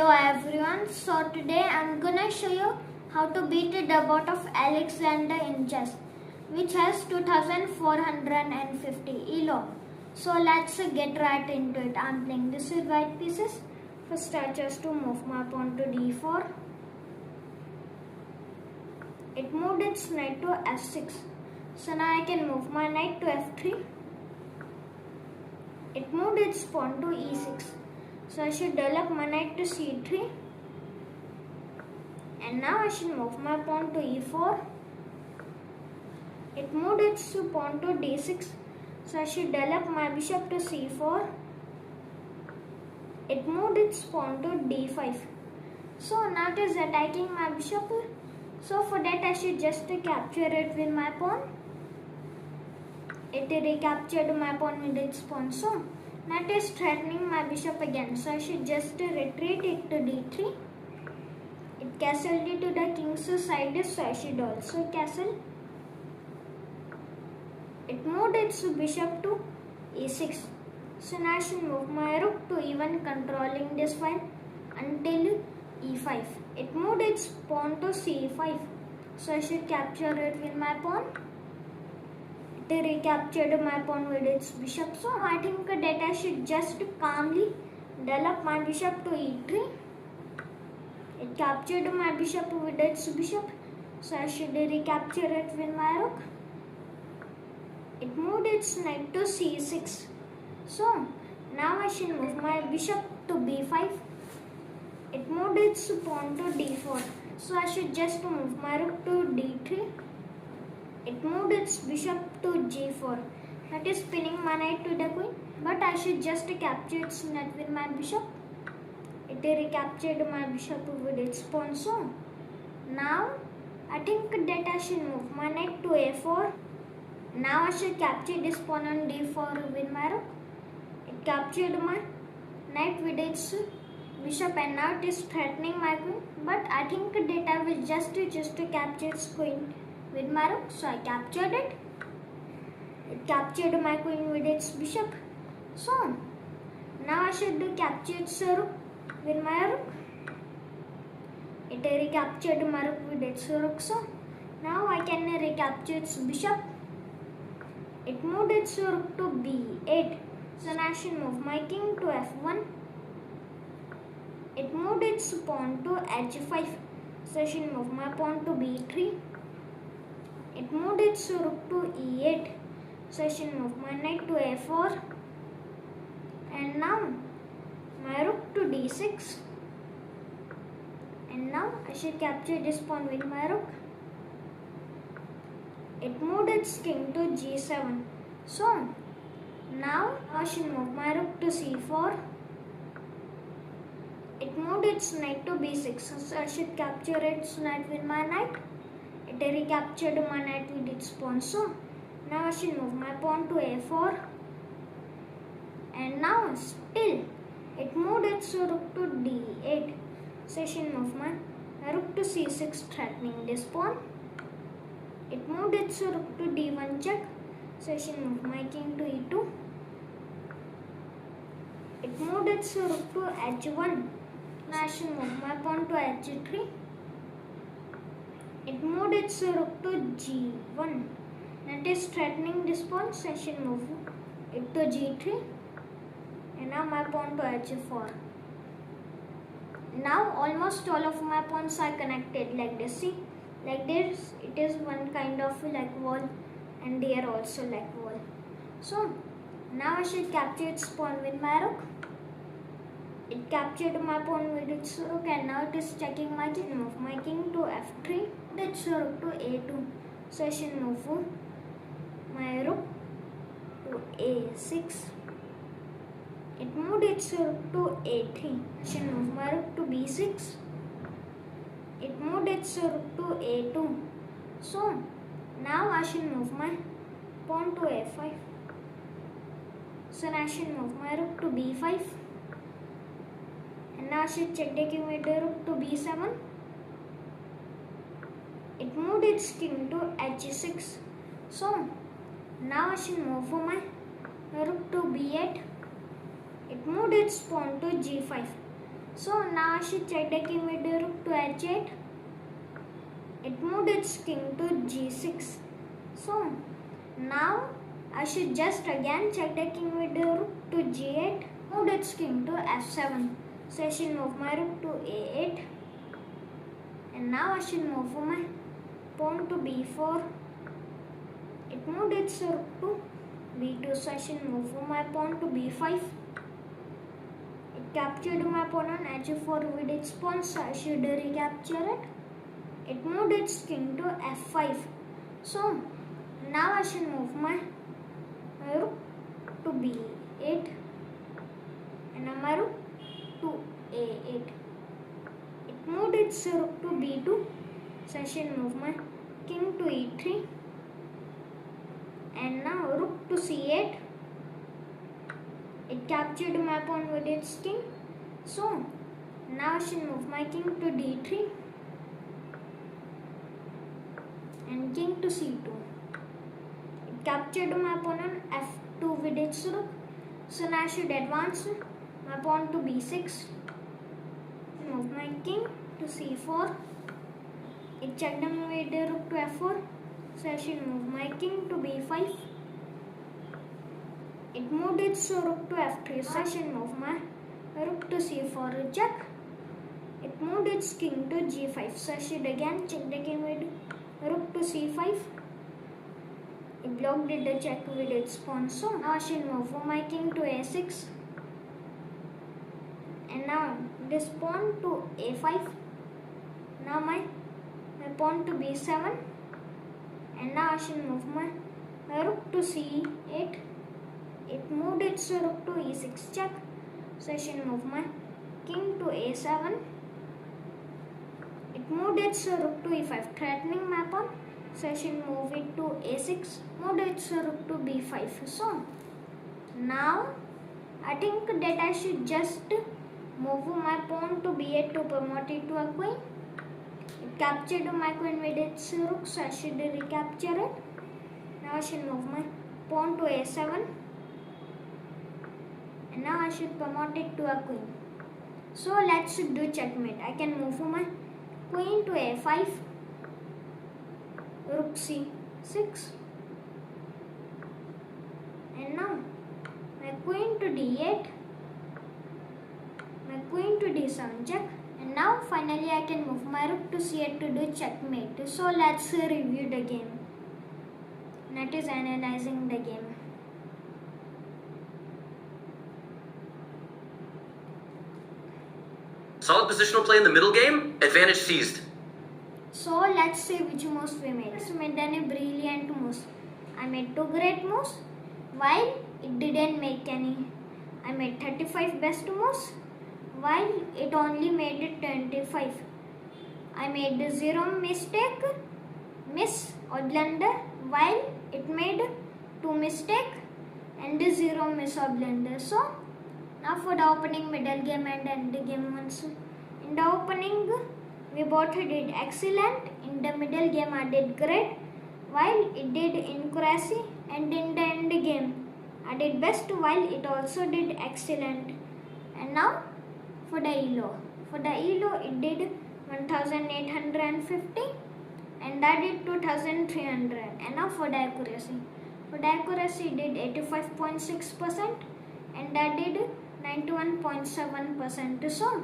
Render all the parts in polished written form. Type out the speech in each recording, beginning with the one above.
Hello everyone, so today I'm gonna show you how to beat the boat of Alexander in chess, which has 2450 elo. So let's get right into it. I'm playing this with white pieces. First I just to move my pawn to d4. It moved its knight to f6. So now I can move my knight to f3. It moved its pawn to e6. So I should develop my knight to c3. And now I should move my pawn to e4. It moved its pawn to d6. So I should develop my bishop to c4. It moved its pawn to d5. So now it is attacking my bishop. So for that I should just capture it with my pawn. It recaptured my pawn with its pawn. So now it is threatening my bishop again. So I should just retreat it to d3. It castled it to the king's side, so I should also castle. It moved its bishop to e6. So now I should move my rook to e1, controlling this file until e5. It moved its pawn to c5. So I should capture it with my pawn. It recaptured my pawn with its bishop. So I think that I should just calmly develop my bishop to e3. It captured my bishop with its bishop. So I should recapture it with my rook. It moved its knight to c6. So now I should move my bishop to b5. It moved its pawn to d4. So I should just move my rook to d3. It moved its bishop to g4. That is pinning my knight to the queen. But I should just capture its knight with my bishop. It recaptured my bishop with its pawn. So now I think that I should move my knight to a4. Now I should capture this pawn on d4 with my rook. It captured my knight with its bishop and now it is threatening my queen. But I think that I will just capture its queen with my rook. So I captured it. It captured my queen with its bishop. So now I should capture its rook with my rook. It recaptured my rook with its rook. So now I can recapture its bishop. It moved its rook to b8. So now I should move my king to f1. It moved its pawn to h5. So I should move my pawn to b3. It moved its rook to e8. So I should move my knight to a4. And now my rook to d6. And now I should capture this pawn with my rook. It moved its king to g7. So now I should move my rook to c4. It moved its knight to b6. So I should capture its knight with my knight. It recaptured my knight with its pawn. So now I should move my pawn to a4. And now still it moved its rook to d8. So I should move my rook to c6, threatening this pawn. It moved its rook to d1 check. So I should move my king to e2. It moved its rook to h1. Now I should move my pawn to h3. It moved its rook to g1. That is threatening this pawn. So I should move it to g3. And now my pawn to h4. Now almost all of my pawns are connected like this. See, like this it is one kind of like wall, and here also like wall. So now I should capture its pawn with my rook. It captured my pawn with its rook and now it is checking my king. Move my king to f3. Its rook to a2. So I should move my rook to a6. It moved its rook to a3. I should move my rook to b6. It moved its rook to a2. So now I should move my pawn to a5. So now I should move my rook to b5. And now I should check the king with the rook to b7. It moved its king to h6. So now I should move my rook to b8. It moved its pawn to g5. So now I should check the king with the rook to h8. It moved its king to g6. So now I should just again check the king with the rook to g8. Moved its king to f7. So I should move my rook to a8. And now I should move my pawn to b4. It moved its rook to b2. So I should move my pawn to b5. It captured my pawn on h4 with its pawn. So I should recapture it. It moved its king to f5. So now I should move my rook to b8 and my rook to a8. It moved its rook to b2. So I should move my king to e3 and now rook to c8. It captured my pawn with its king. So now I should move my king to d3 and king to c2. It captured my pawn on f2 with its rook. So now I should advance my pawn to b6. Move my king to c4. It checked me with the rook to f4. So I should move my king to b5. It moved its rook to f3. So I should move my rook to c4 check. It moved its king to g5. So I should again check the king with rook to c5. It blocked the check with its pawn. So now I should move my king to a6. And now this pawn to a5. Now my pawn to b7. And now I should move my rook to c8. It moved its rook to e6 check. So I should move my king to a7. It moved its rook to e5, threatening my pawn. So I should move it to a6. Moved its rook to b5. So now I think that I should just move my pawn to b8 to promote it to a queen. It captured my queen with its rook, so I should recapture it. Now I should move my pawn to a7. And now I should promote it to a queen. So let's do checkmate. I can move my queen to a5, rook c6, and now my queen to d8, my queen to d7 check, and now finally I can move my rook to c8 to do checkmate. So let's review the game. That is analyzing the game. Solid positional play in the middle game, advantage seized. So let's see which moves we made. So made any brilliant moves. I made 2 great moves while it didn't make any. I made 35 best moves while it only made it 25. I made 0 mistake, miss or blunder while it made 2 mistake and 0 miss or blunder. So now for the opening, middle game and end game ones. In the opening, we both did excellent. In the middle game, I did great. While it did incuracy, and in the end game, I did best while it also did excellent. And now for the ELO. For the ELO, it did 1850 and I did 2300. And now for the accuracy. For the accuracy, it did 85.6% and I did 91.7%. So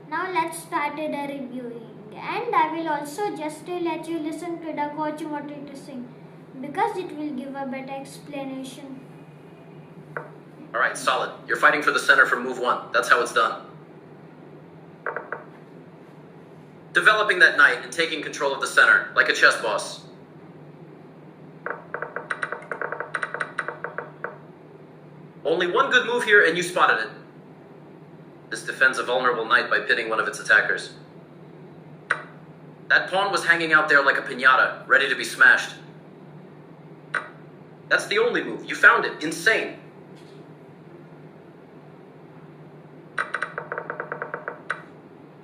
now let's start the reviewing, and I will also just let you listen to the coach what it is saying because it will give a better explanation. Alright, solid. You're fighting for the center from move 1. That's how it's done. Developing that knight and taking control of the center, like a chess boss. Only one good move here and you spotted it. This defends a vulnerable knight by pitting one of its attackers. That pawn was hanging out there like a piñata, ready to be smashed. That's the only move. You found it. Insane.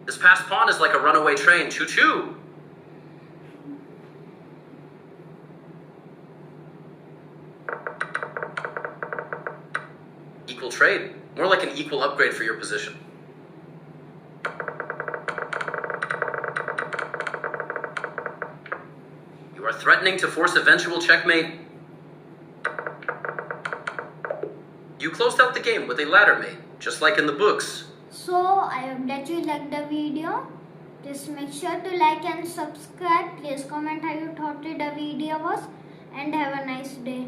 This passed pawn is like a runaway train. Choo-choo! Equal trade. More like an equal upgrade for your position. are threatening to force eventual checkmate. You closed out the game with a ladder mate, just like in the books. So I hope that you liked the video. Just make sure to like and subscribe. Please comment how you thought the video was, and have a nice day.